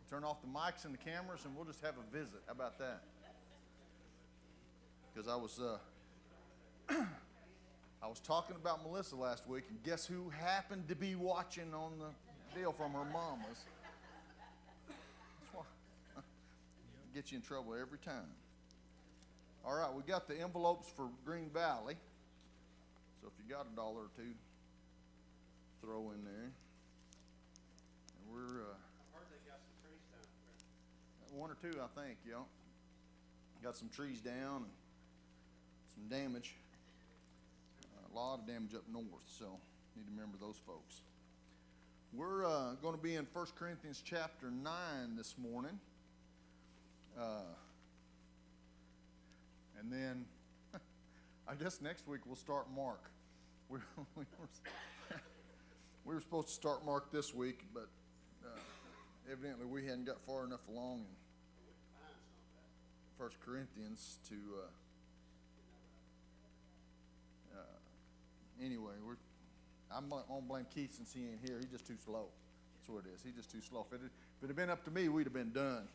turn off the mics and the cameras, and we'll just have a visit. How about that? Because I was talking about Melissa last week, and guess who happened to be watching on the deal from her mama's? That's why get you in trouble every time. All right, we got the envelopes for Green Valley. So if you got $1 or $2, throw in there. And we're I heard they got some trees down there. 1 or 2, I think, yeah. Got some trees down and some damage. A lot of damage up north, so need to remember those folks. We're going to be in 1 Corinthians chapter 9 this morning. And then I guess next week we'll start Mark. We were supposed to start Mark this week, but evidently we hadn't got far enough along in 1 Corinthians to anyway, I'm going to blame Keith since he ain't here. He's just too slow. That's what it is. He's just too slow. If it had been up to me, we'd have been done.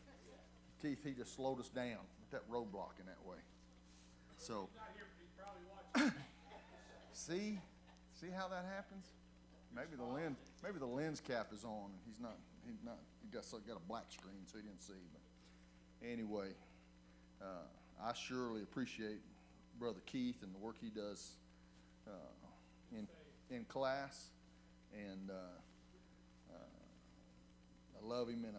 Keith, he just slowed us down with that roadblock in that way. So, see how that happens? Maybe the lens cap is on, and he got a black screen, so he didn't see. But anyway, I surely appreciate Brother Keith and the work he does in class, and I love him, and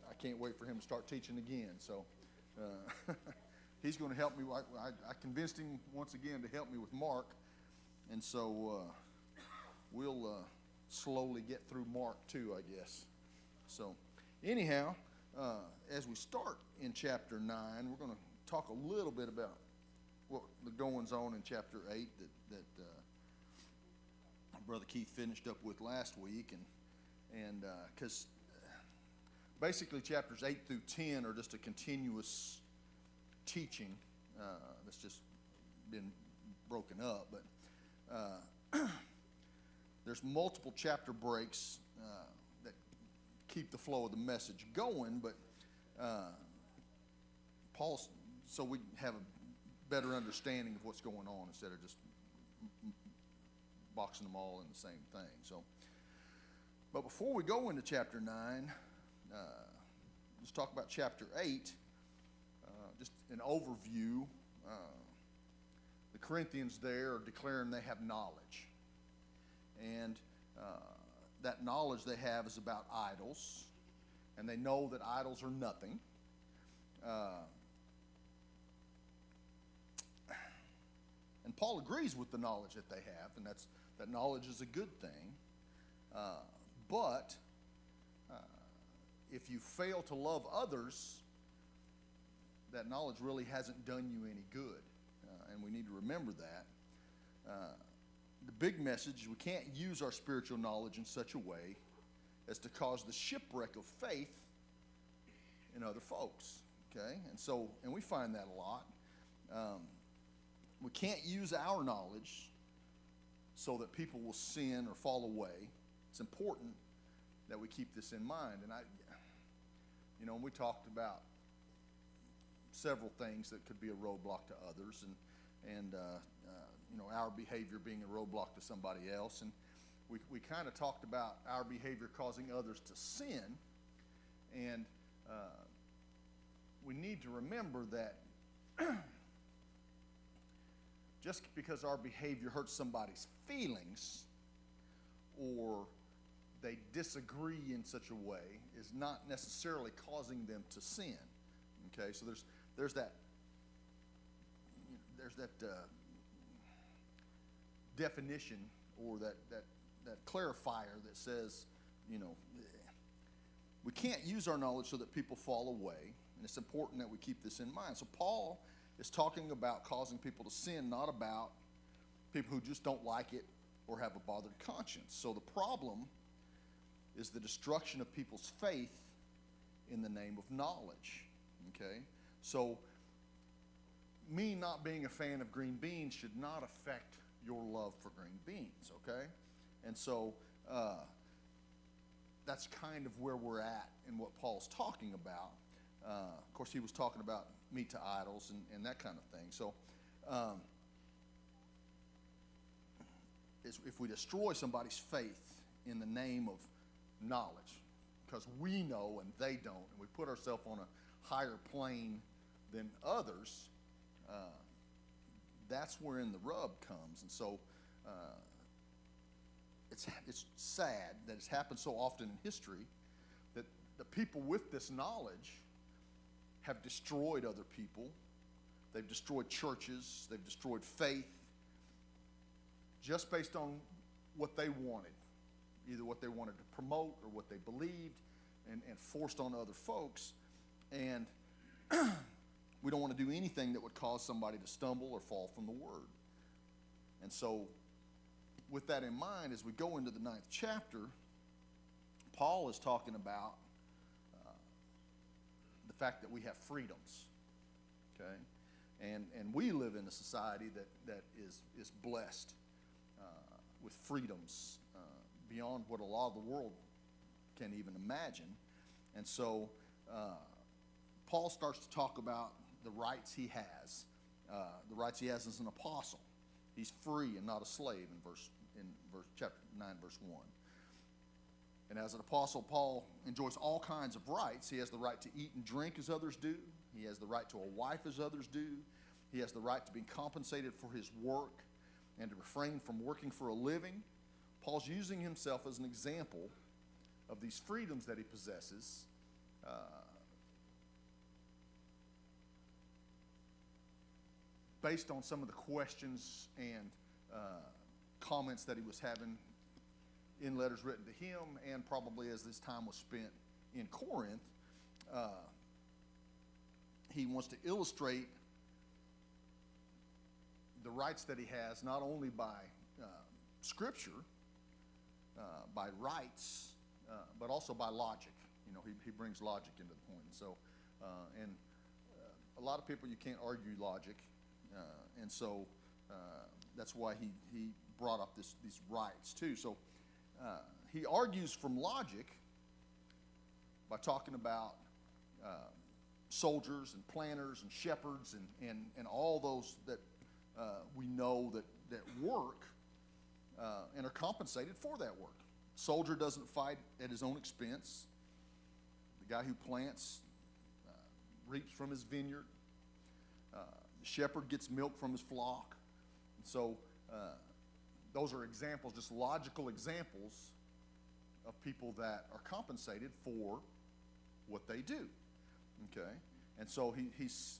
I can't wait for him to start teaching again. So he's going to help me. I convinced him once again to help me with Mark, and so we'll slowly get through Mark too, I guess. So anyhow, as we start in chapter 9, we're going to talk a little bit about what the goings on in chapter 8 that Brother Keith finished up with last week, and because basically chapters 8 through 10 are just a continuous teaching that's just been broken up, but there's multiple chapter breaks that keep the flow of the message going, but Paul's, so we have a better understanding of what's going on instead of just boxing them all in the same thing. So, but before we go into chapter 9, let's talk about chapter 8. Just an overview. The Corinthians there are declaring they have knowledge, and that knowledge they have is about idols, and they know that idols are nothing. And Paul agrees with the knowledge that they have, and that knowledge is a good thing. But if you fail to love others, that knowledge really hasn't done you any good. And we need to remember that. The big message is we can't use our spiritual knowledge in such a way as to cause the shipwreck of faith in other folks. Okay? And we find that a lot. We can't use our knowledge so that people will sin or fall away. It's important that we keep this in mind. And we talked about several things that could be a roadblock to others, and our behavior being a roadblock to somebody else. And we kind of talked about our behavior causing others to sin, and we need to remember that just because our behavior hurts somebody's feelings or they disagree in such a way is not necessarily causing them to sin. Okay, so there's that definition or that clarifier that says, we can't use our knowledge so that people fall away, and it's important that we keep this in mind. So Paul is talking about causing people to sin, not about people who just don't like it or have a bothered conscience. So the problem is the destruction of people's faith in the name of knowledge. Okay? So me not being a fan of green beans should not affect your love for green beans, okay? And so that's kind of where we're at in what Paul's talking about. Of course, he was talking about meat to idols and that kind of thing. So if we destroy somebody's faith in the name of knowledge, because we know and they don't, and we put ourselves on a higher plane than others, that's wherein the rub comes. And so it's sad that it's happened so often in history that the people with this knowledge have destroyed other people. They've destroyed churches. They've destroyed faith just based on what they wanted, either what they wanted to promote or what they believed, and forced on other folks. And we don't want to do anything that would cause somebody to stumble or fall from the Word. And so with that in mind, as we go into the 9th chapter, Paul is talking about the fact that we have freedoms, okay? And we live in a society that is blessed with freedoms beyond what a lot of the world can even imagine. And so Paul starts to talk about the rights he has, as an apostle. He's free and not a slave in chapter 9, verse 1. And as an apostle, Paul enjoys all kinds of rights. He has the right to eat and drink as others do. He has the right to a wife as others do. He has the right to be compensated for his work and to refrain from working for a living. Paul's using himself as an example of these freedoms that he possesses, based on some of the questions and comments that he was having in letters written to him, and probably as this time was spent in Corinth. He wants to illustrate the rights that he has, not only by Scripture, by rights, but also by logic. You know, he brings logic into the point. So, a lot of people, you can't argue logic, and so that's why he brought up these rights too. So he argues from logic by talking about soldiers and planters and shepherds and all those that we know that work and are compensated for that work. Soldier doesn't fight at his own expense. The guy who plants reaps from his vineyard. The shepherd gets milk from his flock. And so those are examples, just logical examples of people that are compensated for what they do. Okay? And so he's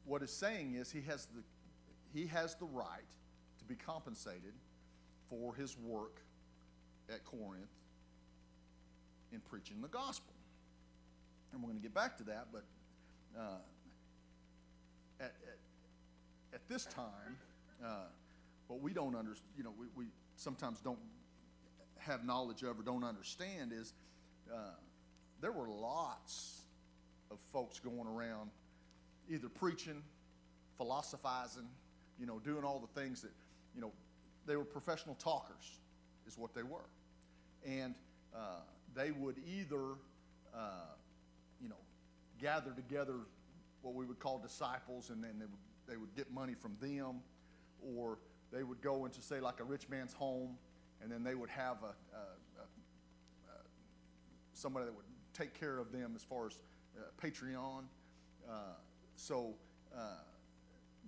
what he's saying is he has the right to be compensated for his work at Corinth in preaching the gospel. And we're going to get back to that, but at this time, what we don't understand, we sometimes don't have knowledge of or don't understand is there were lots of folks going around either preaching, philosophizing, doing all the things that, they were professional talkers is what they were. And they would either, gather together what we would call disciples, and then they would get money from them, or they would go into, say, like a rich man's home, and then they would have somebody that would take care of them as far as Patreon. So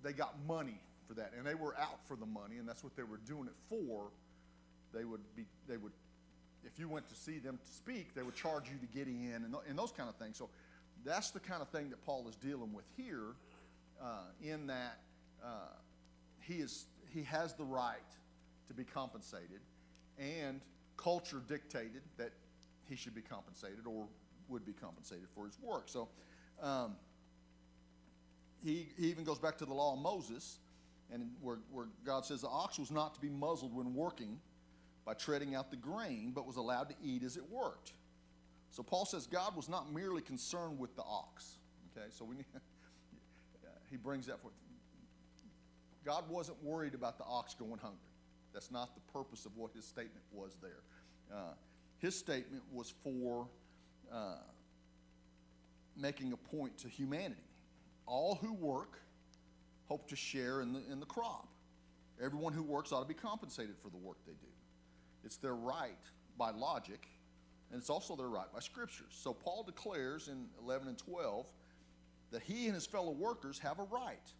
they got money for that, and they were out for the money, and that's what they were doing it for. They would, if you went to see them to speak, they would charge you to get in, and those kind of things. So that's the kind of thing that Paul is dealing with here, in that he has the right to be compensated, and culture dictated that he should be compensated or would be compensated for his work. So he even goes back to the law of Moses, and where God says the ox was not to be muzzled when working by treading out the grain, but was allowed to eat as it worked. So Paul says God was not merely concerned with the ox. Okay, so he brings that forth. God wasn't worried about the ox going hungry. That's not the purpose of what his statement was there. his statement was for making a point to humanity. All who work hope to share in the crop. Everyone who works ought to be compensated for the work they do. It's their right by logic, and it's also their right by scriptures. So Paul declares in 11 and 12 that he and his fellow workers have a right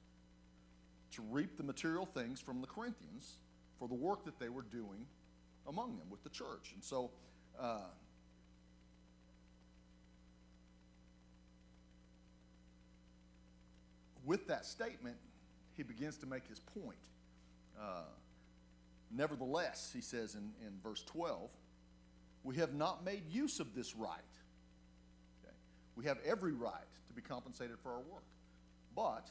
to reap the material things from the Corinthians for the work that they were doing among them with the church. And so with that statement, he begins to make his point. Nevertheless, he says in verse 12, we have not made use of this right. Okay? We have every right to be compensated for our work. But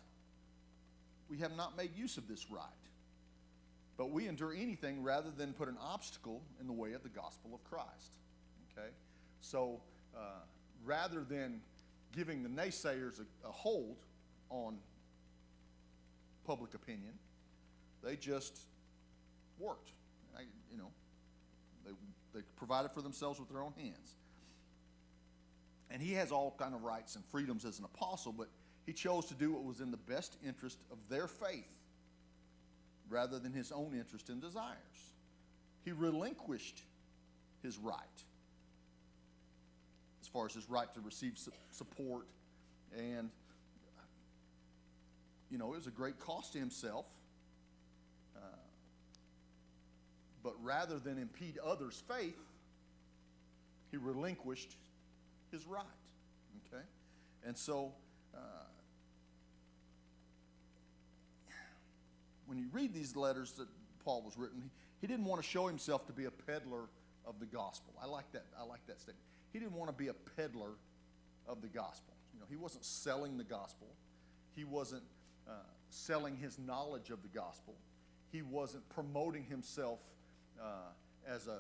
we have not made use of this right. But we endure anything rather than put an obstacle in the way of the gospel of Christ. Okay? So rather than giving the naysayers a hold on public opinion, they just worked. They provided for themselves with their own hands. And he has all kind of rights and freedoms as an apostle, but he chose to do what was in the best interest of their faith rather than his own interest and desires. He relinquished his right as far as his right to receive support, and it was a great cost to himself. But rather than impede others' faith, he relinquished his right. Okay? And so, when you read these letters that Paul was written, he didn't want to show himself to be a peddler of the gospel. I like that statement. He didn't want to be a peddler of the gospel. He wasn't selling the gospel. He wasn't selling his knowledge of the gospel. He wasn't promoting himself as a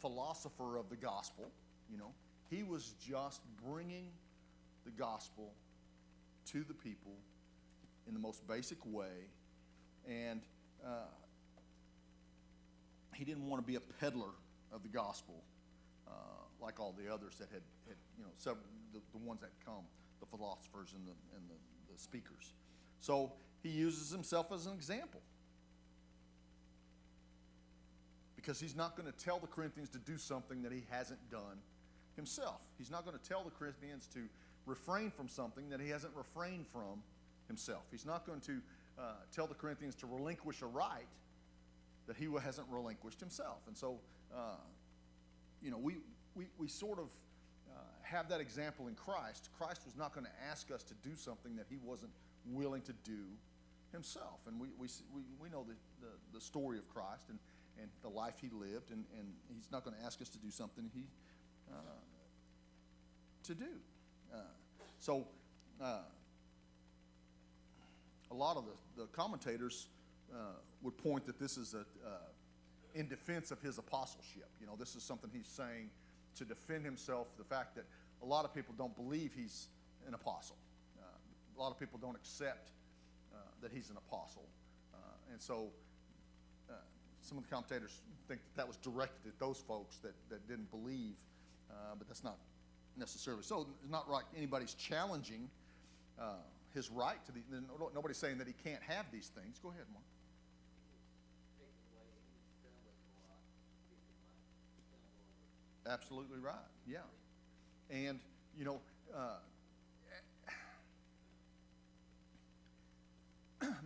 philosopher of the gospel. He was just bringing the gospel to the people in the most basic way, and he didn't want to be a peddler of the gospel like all the others that had several, the ones that come, the philosophers and the speakers. So he uses himself as an example, because he's not going to tell the Corinthians to do something that he hasn't done himself. He's not going to tell the Corinthians to refrain from something that he hasn't refrained from himself. He's not going to tell the Corinthians to relinquish a right that he hasn't relinquished himself. And so, we sort of have that example in Christ. Christ was not going to ask us to do something that he wasn't willing to do himself. And we know the story of Christ and the life he lived, and he's not going to ask us to do something to do. So a lot of the commentators would point that this is in defense of his apostleship. This is something he's saying to defend himself, the fact that a lot of people don't believe he's an apostle. A lot of people don't accept that he's an apostle. And so some of the commentators think that was directed at those folks that didn't believe, but that's not necessarily so. It's not like anybody's challenging his right to nobody's saying that he can't have these things. Go ahead, Mark. Absolutely right. Yeah. And,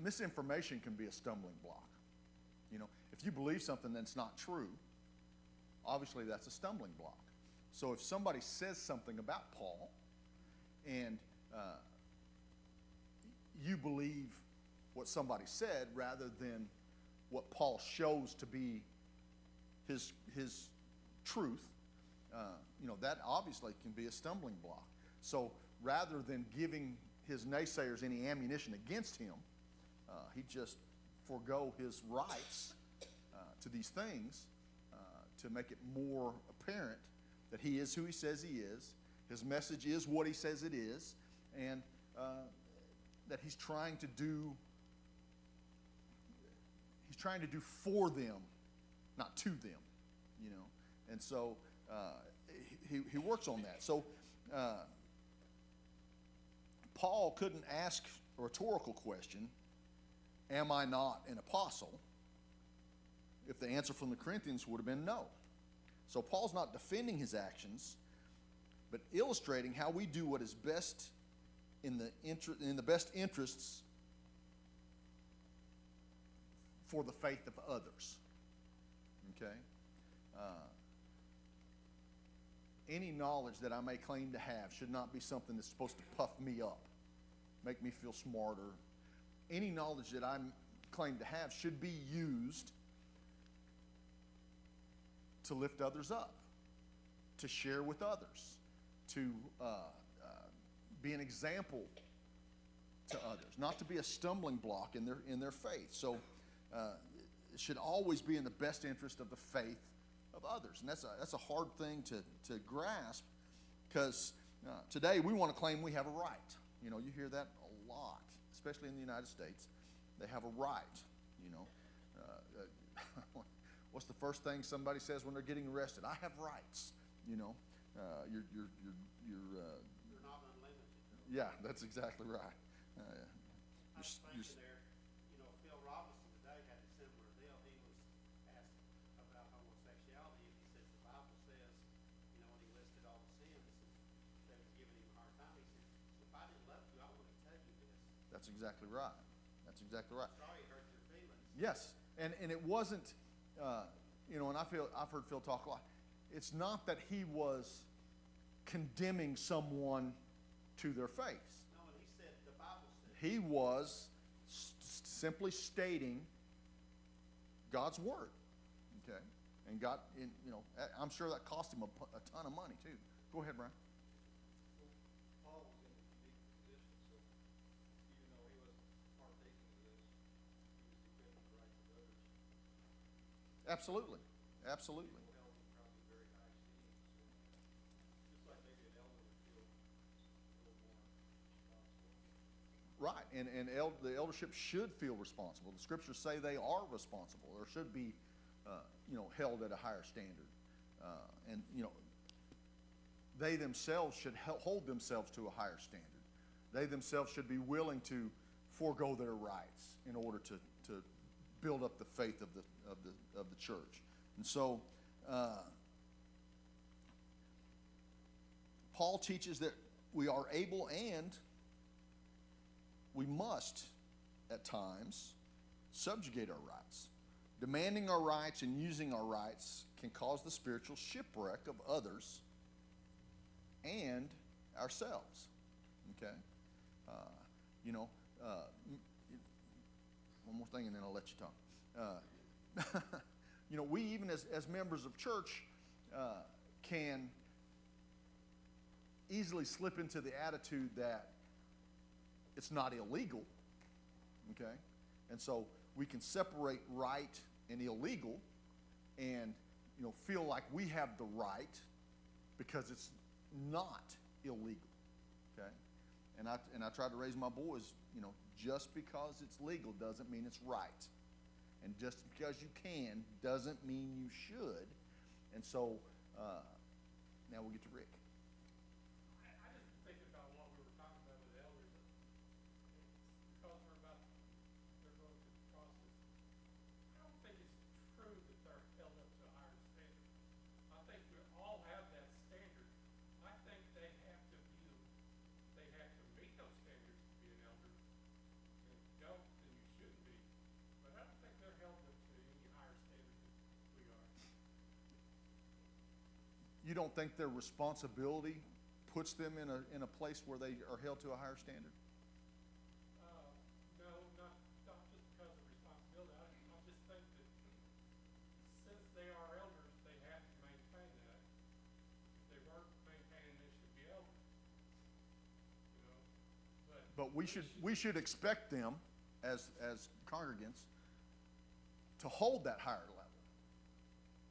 misinformation can be a stumbling block. If you believe something that's not true, obviously that's a stumbling block. So if somebody says something about Paul and you believe what somebody said rather than what Paul shows to be his truth, that obviously can be a stumbling block. So rather than giving his naysayers any ammunition against him, he just forego his rights to these things to make it more apparent that he is who he says he is, his message is what he says it is, and that he's trying to do for them, not to them, And so he works on that. So Paul couldn't ask a rhetorical question, am I not an apostle, if the answer from the Corinthians would have been no. So Paul's not defending his actions, but illustrating how we do what is best in the best interests for the faith of others. Okay? Any knowledge that I may claim to have should not be something that's supposed to puff me up, make me feel smarter. Any knowledge that I claim to have should be used to lift others up, to share with others, to be an example to others, not to be a stumbling block in their faith. So it should always be in the best interest of the faith of others, and that's a hard thing to grasp, because today we want to claim we have a right. You know, you hear that a lot, especially in the United States. They have a right. You know, what's the first thing somebody says when they're getting arrested? I have rights. You know, you're not unlimited. yeah, that's exactly right. I was thinking there, you know, Phil Robinson today had a similar deal. He was asked about homosexuality, and he said the Bible says, you know, when he listed all the sins, they was giving him a hard time. He said, if I didn't love you, I wouldn't tell you this. That's exactly right. That's exactly right. Sorry it hurt your feelings. Yes, and it wasn't, you know, and I've heard Phil talk a lot. It's not that he was condemning someone to their face. No, and he said the Bible said. He was simply stating God's word, okay? And God, you know, I'm sure that cost him a ton of money too. Go ahead, Brian. Paul was in a unique position, so even though he wasn't partaking of this, he was defending the rights of others. Absolutely, absolutely. People held him probably very high esteem, so just like maybe an elder would feel a little more responsible. Right, and the eldership should feel responsible. The scriptures say they are responsible, or should be, you know, held at a higher standard. And you know, they themselves should hold themselves to a higher standard. They themselves should be willing to forego their rights in order to build up the faith of the church. And so, Paul teaches that we are able and we must, at times, subjugate our rights. Demanding our rights and using our rights can cause the spiritual shipwreck of others and ourselves. Okay? You know, one more thing and then I'll let you talk. You know, we even as members of church can easily slip into the attitude that it's not illegal, okay? And so we can separate right and illegal and, you know, feel like we have the right because it's not illegal, okay? And I try to raise my boys, you know, just because it's legal doesn't mean it's right. And just because you can doesn't mean you should. And so now we'll get to Rick. I just think about what we were talking about with elders, because they're going through the process. I don't think it's true that they're held up to a higher standard. I think we all have that standard. I think they have to meet those standards to be an elder. And if you don't, then you shouldn't be. But I don't think they're held up to any higher standard than we are. You don't think their responsibility puts them in a place where they are held to a higher standard? No, not just because of responsibility. I just think that since they are elders, they have to maintain that. If they weren't maintaining, they should be elders. You know, But we should expect them as congregants to hold that higher level.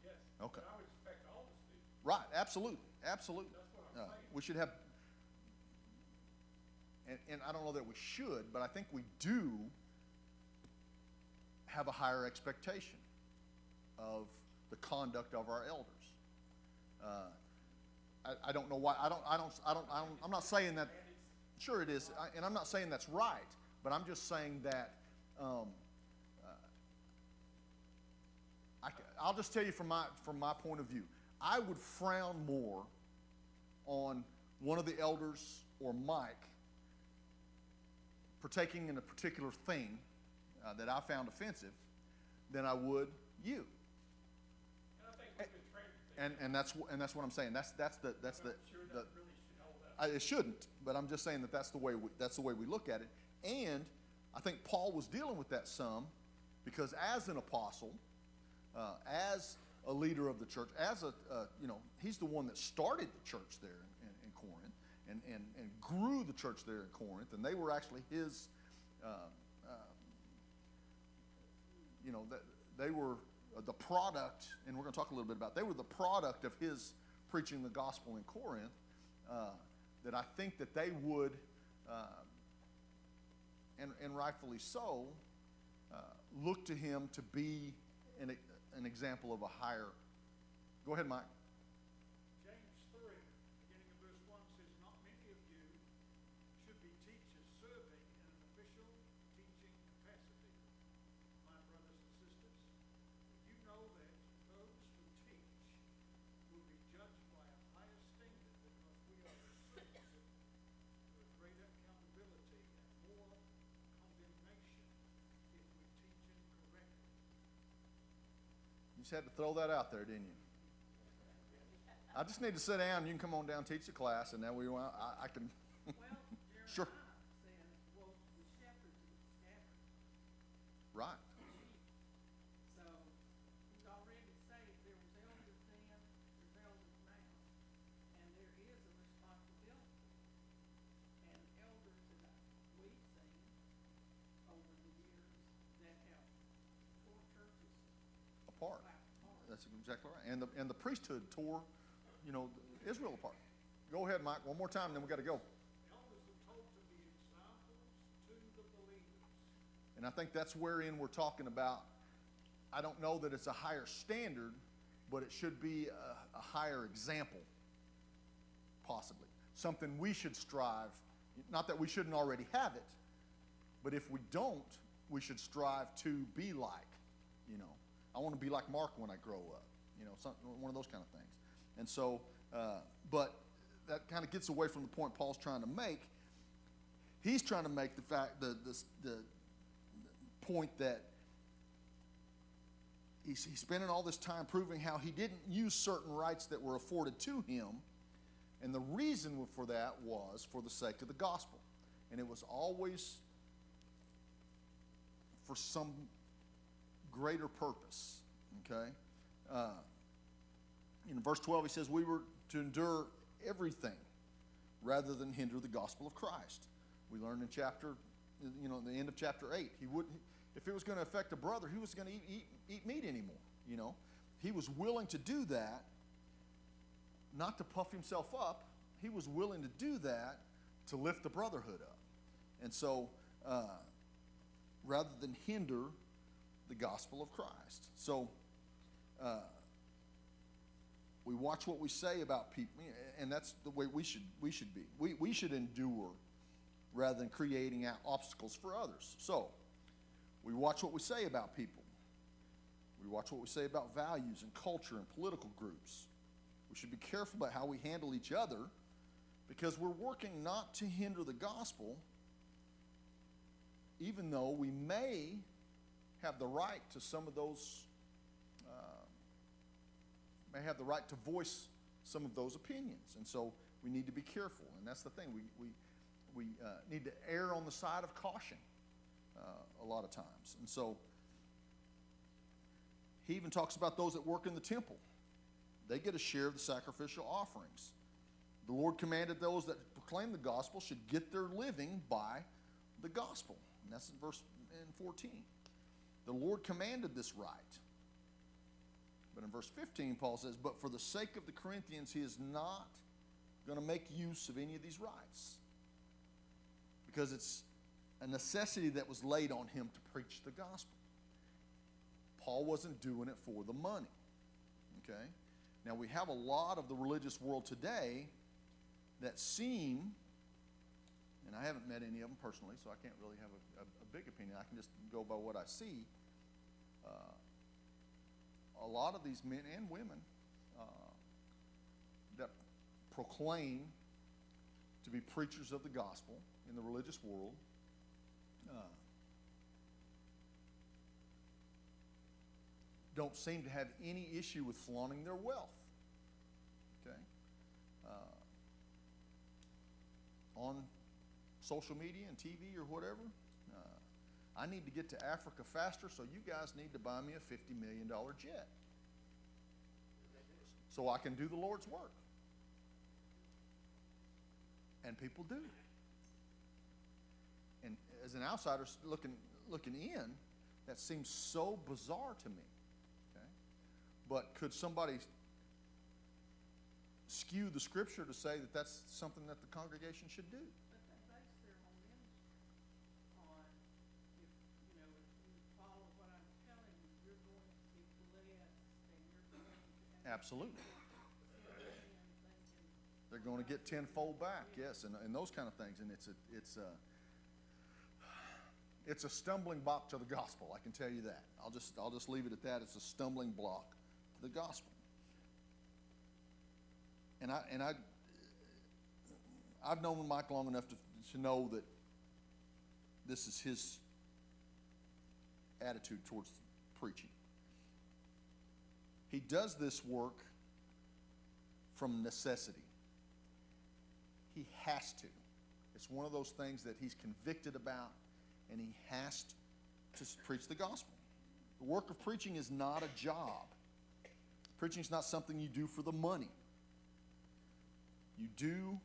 yes. Okay. But I would expect all of us to. Right, absolutely, absolutely. That's what I'm saying. We should have, and I don't know that we should, but I think we do have a higher expectation of the conduct of our elders. I don't know why. I'm not saying that. Sure, it is, and I'm not saying that's right. But I'm just saying that. I'll just tell you from my point of view. I would frown more on one of the elders or Mike partaking in a particular thing that I found offensive than I would you. And I think we've been trained to think. And that's what I'm saying. That's the I'm sure that really should hold up. it shouldn't, but I'm just saying that that's the way we look at it. And I think Paul was dealing with that some, because as an apostle, as a leader of the church, as he's the one that started the church there in Corinth, and grew the church there in Corinth, and they were actually his. They were the product, and we're going to talk a little bit about. They were the product of his preaching the gospel in Corinth. That I think that they would, and rightfully so, look to him to be an example of a higher. Go ahead, Mike. James 3, beginning of verse 1 says, "Not many of you should be teachers serving in an official teaching capacity, my brothers and sisters. You know that those who teach will be judged by a higher standard because we are subject to a greater accountability and more condemnation if we teach incorrectly." You just had to throw that out there, didn't you? I just need to sit down. You can come on down and teach the class, and then I can. Well, Sure. Jeremiah says, well, the shepherds eat scattered Right. sheep. So he's already said there was elders then, there's elders now. And there is a responsibility. And elders that we've seen over the years that have tore churches Apart. apart. That's exactly right. And the priesthood tore, Israel apart. Go ahead, Mike. One more time, then we got to go. Elders are told to be examples to the believers. And I think that's wherein we're talking about. I don't know that it's a higher standard, but it should be a higher example, possibly. Something we should strive, not that we shouldn't already have it, but if we don't, we should strive to be like. I want to be like Mark when I grow up. One of those kind of things. And so, but that kind of gets away from the point Paul's trying to make. He's trying to make the point that he's spending all this time proving how he didn't use certain rights that were afforded to him, and the reason for that was for the sake of the gospel, and it was always for some greater purpose. Okay. In verse 12, he says, we were to endure everything rather than hinder the gospel of Christ. We learned in the end of chapter 8, he wouldn't, if it was going to affect a brother, he wasn't going to eat meat anymore. He was willing to do that, not to puff himself up. He was willing to do that to lift the brotherhood up. And so, rather than hinder the gospel of Christ. So, we watch what we say about people, and that's the way we should be. We should endure rather than creating obstacles for others. So, we watch what we say about people. We watch what we say about values and culture and political groups. We should be careful about how we handle each other, because we're working not to hinder the gospel, even though we may have the right to some of those, may have the right to voice some of those opinions. And so we need to be careful. And that's the thing. We need to err on the side of caution a lot of times. And so he even talks about those that work in the temple. They get a share of the sacrificial offerings. The Lord commanded those that proclaim the gospel should get their living by the gospel. And that's in verse 14. The Lord commanded this right. But in verse 15, Paul says, but for the sake of the Corinthians, he is not going to make use of any of these rights, because it's a necessity that was laid on him to preach the gospel. Paul wasn't doing it for the money. Okay? Now, we have a lot of the religious world today that seem, and I haven't met any of them personally, so I can't really have a big opinion. I can just go by what I see. A lot of these men and women that proclaim to be preachers of the gospel in the religious world don't seem to have any issue with flaunting their wealth. Okay? On social media and TV or whatever. I need to get to Africa faster, so you guys need to buy me a $50 million jet so I can do the Lord's work. And people do. And as an outsider looking in, that seems so bizarre to me. Okay? But could somebody skew the scripture to say that that's something that the congregation should do? But they base their whole ministry on, if, you know, if you follow what I'm telling you, you're going to be blessed and you're going to. Absolutely. They're going to get tenfold back, yes, and those kind of things. And it's a stumbling block to the gospel. I can tell you that. I'll just leave it at that. It's a stumbling block to the gospel. And I've known Mike long enough to know that this is his attitude towards preaching. He does this work from necessity. He has to. It's one of those things that he's convicted about, and he has to preach the gospel. The work of preaching is not a job. Preaching is not something you do for the money. You do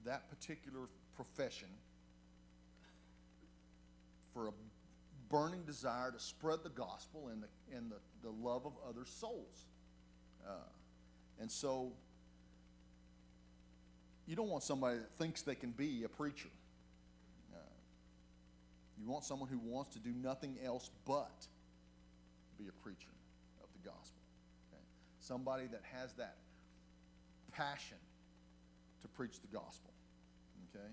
that particular profession for a burning desire to spread the gospel and the love of other souls. And so you don't want somebody that thinks they can be a preacher. You want someone who wants to do nothing else but be a preacher of the gospel. Okay? Somebody that has that passion to preach the gospel. Okay?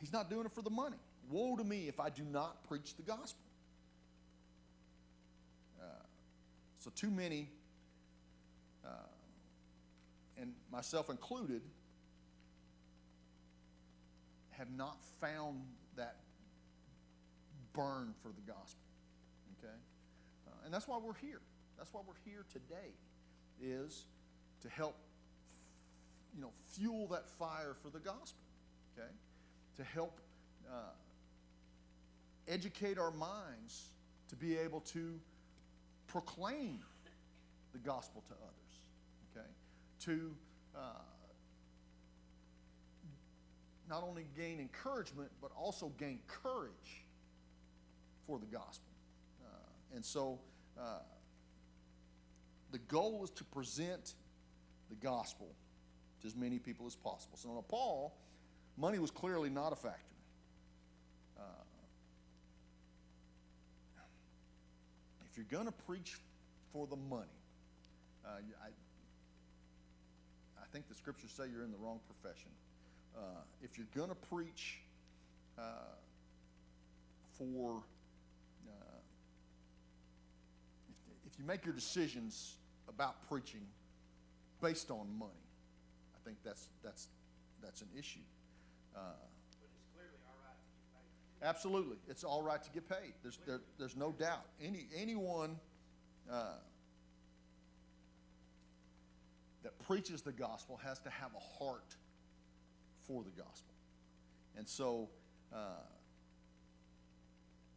He's not doing it for the money. Woe to me if I do not preach the gospel. So too many, and myself included, have not found that burn for the gospel. Okay? And that's why we're here. That's why we're here today, is to help, fuel that fire for the gospel. Okay? To help educate our minds to be able to proclaim the gospel to others. Okay? To not only gain encouragement, but also gain courage for the gospel. And so the goal is to present the gospel to as many people as possible. So now Paul, money was clearly not a factor. If you're going to preach for the money, I think the scriptures say you're in the wrong profession. If you're going to preach if you make your decisions about preaching based on money, I think that's an issue. But it's clearly all right to get paid. Absolutely, it's all right to get paid. There's no doubt. Anyone that preaches the gospel has to have a heart for the gospel. And so,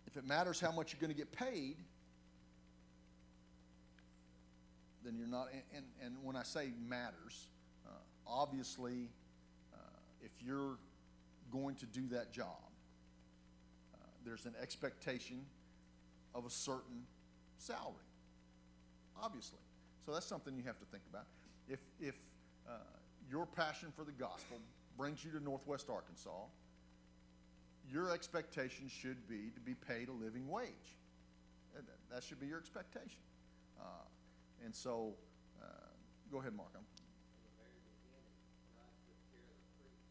if it matters how much you're going to get paid, then you're not. And when I say matters, obviously, if you're going to do that job, there's an expectation of a certain salary, obviously. So that's something you have to think about. If your passion for the gospel brings you to Northwest Arkansas, your expectation should be to be paid a living wage. That should be your expectation. And so, go ahead, Mark. From the very beginning, God took care of the priests.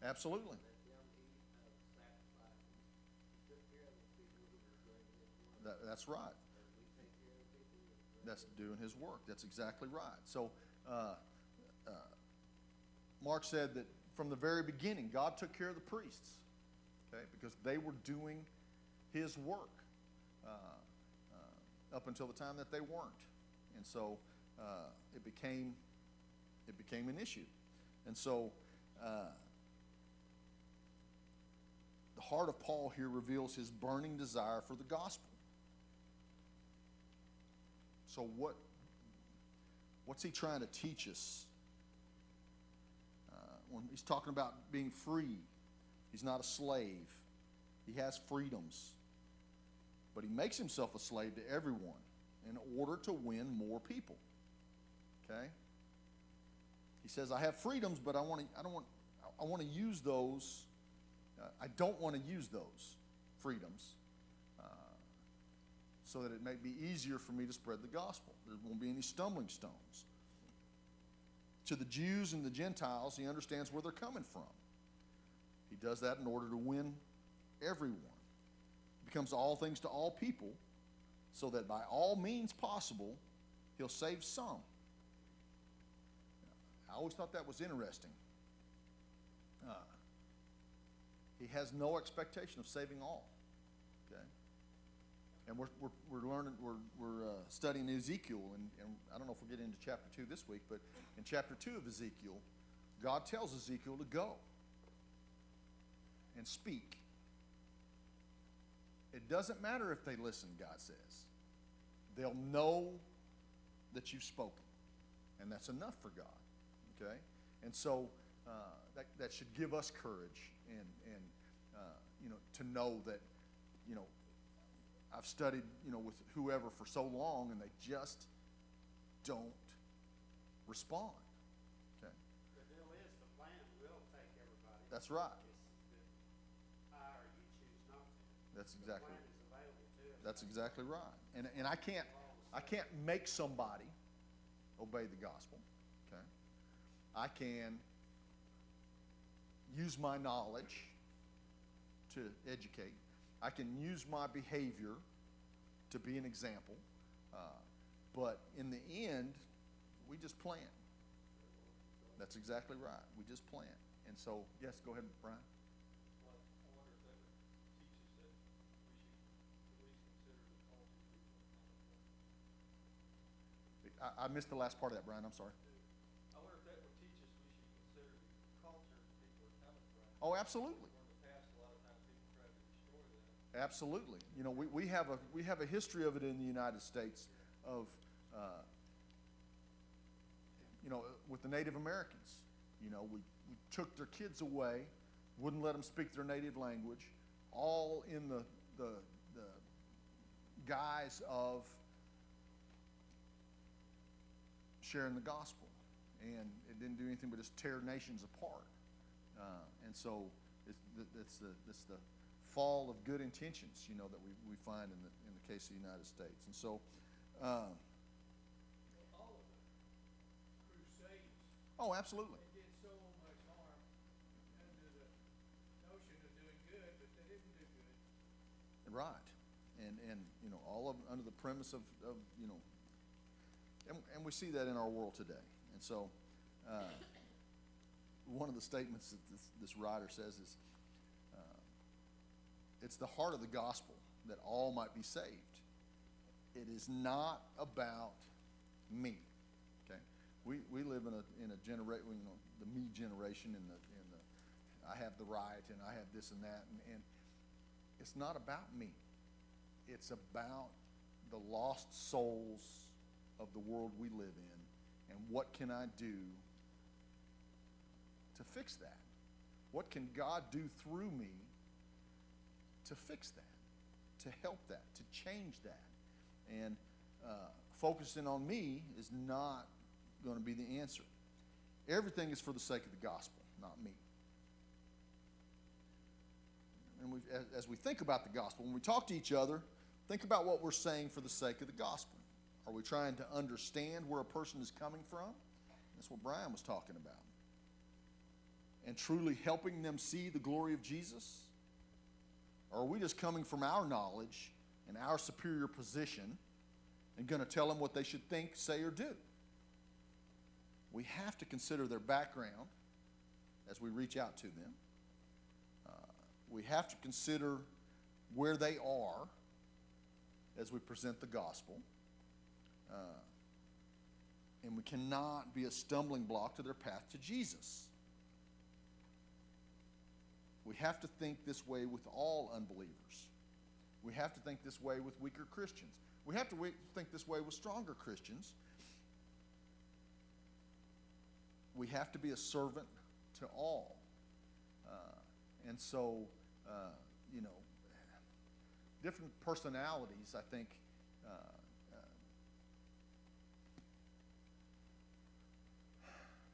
Absolutely. Let them eat of sacrifices. He took care of the people who were doing His work. That's right. As we take care of the people who are doing That's doing His work. That's exactly right. So, Mark said that from the very beginning, God took care of the priests, okay, because they were doing His work up until the time that they weren't, and so it became an issue, and so the heart of Paul here reveals his burning desire for the gospel. So what's he trying to teach us? When he's talking about being free, he's not a slave. He has freedoms. But he makes himself a slave to everyone in order to win more people. Okay? He says, I have freedoms, but I want to use those. I don't want to use those freedoms so that it may be easier for me to spread the gospel. There won't be any stumbling stones. To the Jews and the Gentiles, he understands where they're coming from. He does that in order to win everyone. He becomes all things to all people, so that by all means possible, he'll save some. I always thought that was interesting. He has no expectation of saving all. Okay, and we're learning, we're studying Ezekiel, and I don't know if we'll get into chapter 2 this week, but in chapter 2 of Ezekiel, God tells Ezekiel to go and speak. It doesn't matter if they listen, God says. They'll know that you've spoken, and that's enough for God. Okay, and so that should give us courage and to know that I've studied with whoever for so long, and they just don't respond. Okay, The deal is, the plan will take everybody. that's right. It's that I or you choose not to. That's The exactly. plan is available to us. That's exactly right. And I can't make somebody obey the gospel. Okay, I can use my knowledge to educate. I can use my behavior to be an example. But in the end, we just plan. That's exactly right. We just plan. And so, yes, go ahead, Brian. Well, I wonder if that would teach us that we should at least consider the culture people are coming from. I missed the last part of that, Brian. I'm sorry. I wonder if that would teach us we should consider the culture people are coming from. Oh, absolutely. Where in the past, a lot of times people try to destroy that. Absolutely. We have a history of it in the United States of with the Native Americans. We took their kids away, wouldn't let them speak their native language, all in the guise of sharing the gospel, and it didn't do anything but just tear nations apart. And so it's the fall of good intentions, that we find in the case of the United States. And so, All of the crusades, oh, absolutely, they did so much harm under the notion of doing good, but they didn't do good. right, and all of under the premise of and we see that in our world today. And so, one of the statements that this writer says is, it's the heart of the gospel that all might be saved. It is not about me. Okay, we live in a generation, the me generation, and the I have the right, and I have this and that, and it's not about me. It's about the lost souls of the world we live in, and what can I do to fix that? What can God do through me to fix that, to help that, to change that? And focusing on me is not going to be the answer. Everything is for the sake of the gospel, not me. And as we think about the gospel, when we talk to each other, think about what we're saying for the sake of the gospel. Are we trying to understand where a person is coming from? That's what Brian was talking about. And truly helping them see the glory of Jesus? Or are we just coming from our knowledge and our superior position and going to tell them what they should think, say, or do? We have to consider their background as we reach out to them. We have to consider where they are as we present the gospel. And we cannot be a stumbling block to their path to Jesus. We have to think this way with all unbelievers. We have to think this way with weaker Christians. We have to think this way with stronger Christians. We have to be a servant to all. And so, different personalities, I think,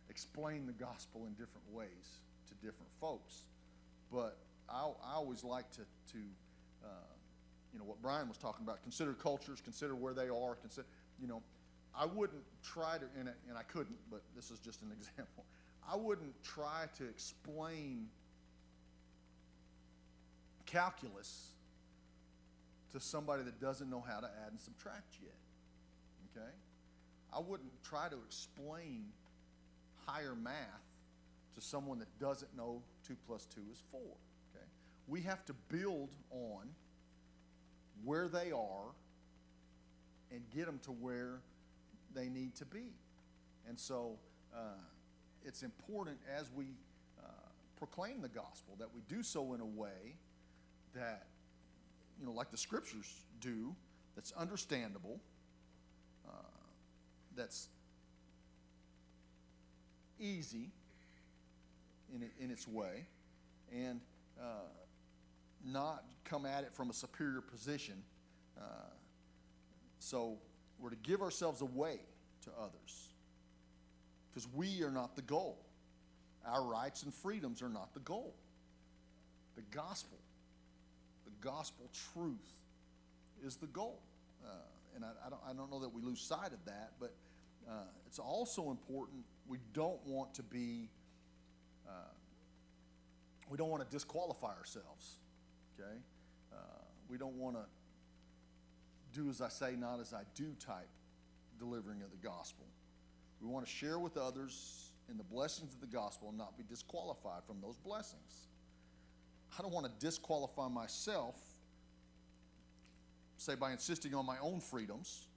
explain the gospel in different ways to different folks. But I always like to what Brian was talking about, consider cultures, consider where they are, I wouldn't try to, and I couldn't, but this is just an example. I wouldn't try to explain calculus to somebody that doesn't know how to add and subtract yet, okay? I wouldn't try to explain higher math to someone that doesn't know 2 plus 2 is 4, okay? We have to build on where they are and get them to where they need to be. And so it's important as we proclaim the gospel that we do so in a way that, like the scriptures do, that's understandable, that's easy in its way, and not come at it from a superior position. So we're to give ourselves away to others, because we are not the goal. Our rights and freedoms are not the goal. The gospel truth is the goal. And I don't know that we lose sight of that, but it's also important. We don't want to disqualify ourselves, okay? We don't want to do as I say, not as I do type delivering of the gospel. We want to share with others in the blessings of the gospel and not be disqualified from those blessings. I don't want to disqualify myself, say by insisting on my own freedoms,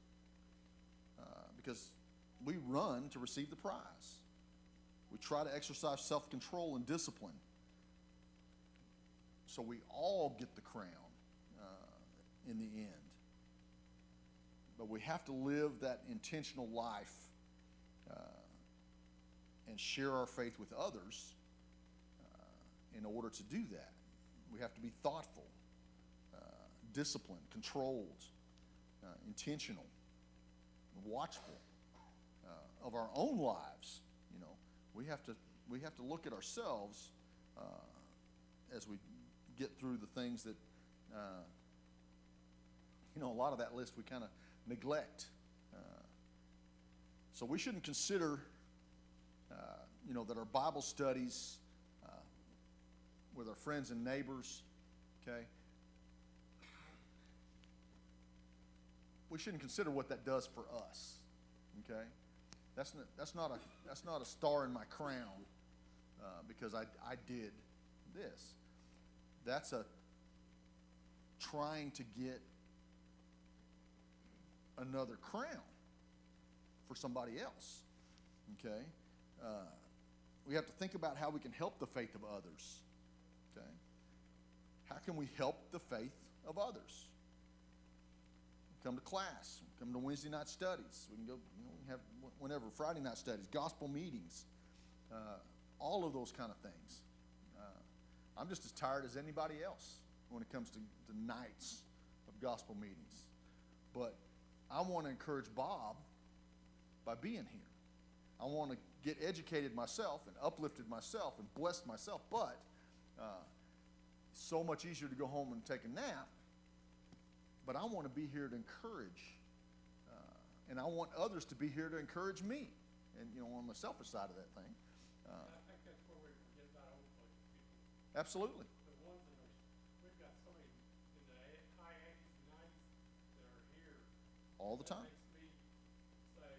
because we run to receive the prize. We try to exercise self-control and discipline so we all get the crown in the end. But we have to live that intentional life and share our faith with others in order to do that. We have to be thoughtful, disciplined, controlled, intentional, watchful of our own lives. We have to look at ourselves as we get through the things that a lot of that list we kind of neglect. So we shouldn't consider that our Bible studies with our friends and neighbors, okay, we shouldn't consider what that does for us, okay? That's not a star in my crown because I did this. That's a trying to get another crown for somebody else, okay? We have to think about how we can help the faith of others, okay? How can we help the faith of others? Come to class, come to Wednesday night studies. We can go, we have whenever, Friday night studies, gospel meetings, all of those kind of things. I'm just as tired as anybody else when it comes to the nights of gospel meetings. But I want to encourage Bob by being here. I want to get educated myself and uplifted myself and blessed myself, but so much easier to go home and take a nap. But I want to be here to encourage and I want others to be here to encourage me, and on the selfish side of that thing. I think that's where we forget about old folks, people. Absolutely. The ones that are, we've got so many in the high 80s and 90s that are here. All the time. That makes me say,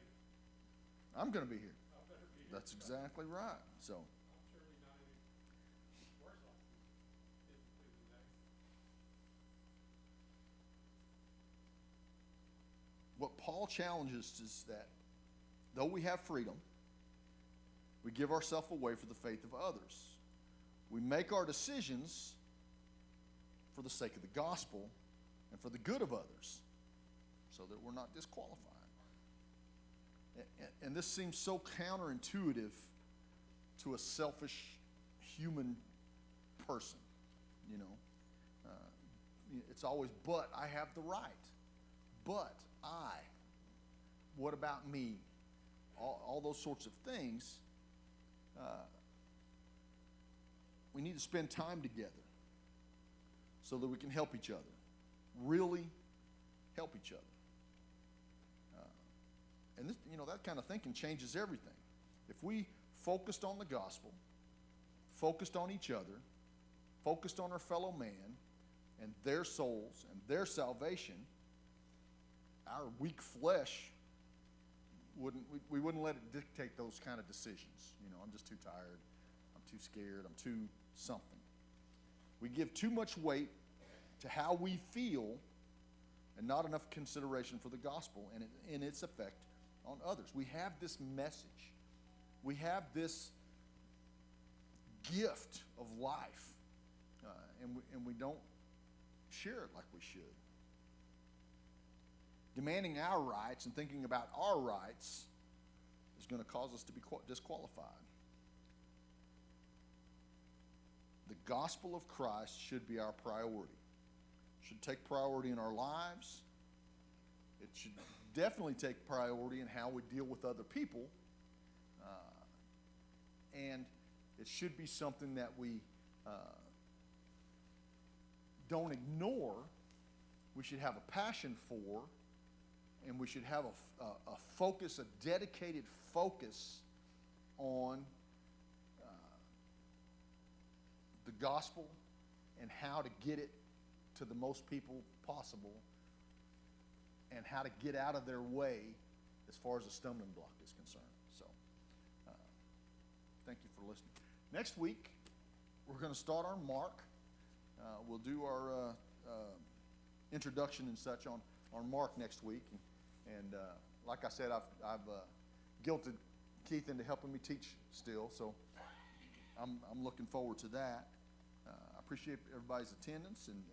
I'm going to be here. I better be here. That's exactly right. So, I'm surely not any worse off than kids do today. what Paul challenges is that though we have freedom, we give ourselves away for the faith of others. We make our decisions for the sake of the gospel and for the good of others, so that we're not disqualified. And this seems so counterintuitive to a selfish human person, you know. It's always, but I have the right. But I. What about me? All those sorts of things. We need to spend time together so that we can help each other. Really help each other. And this, that kind of thinking changes everything. If we focused on the gospel, focused on each other, focused on our fellow man and their souls and their salvation, our weak flesh we wouldn't let it dictate those kind of decisions. I'm just too tired, I'm too scared, I'm too something. We give too much weight to how we feel and not enough consideration for the gospel and its effect on others. We have this message. We have this gift of life, and we don't share it like we should. Demanding our rights and thinking about our rights is going to cause us to be disqualified. The gospel of Christ should be our priority. It should take priority in our lives. It should definitely take priority in how we deal with other people. And it should be something that we don't ignore. We should have a passion for, and we should have a focus, a dedicated focus on the gospel and how to get it to the most people possible and how to get out of their way as far as a stumbling block is concerned. So, thank you for listening. Next week, we're going to start our Mark. We'll do our introduction and such on Mark next week. And like I said, I've guilted Keith into helping me teach still, so I'm looking forward to that. I appreciate everybody's attendance and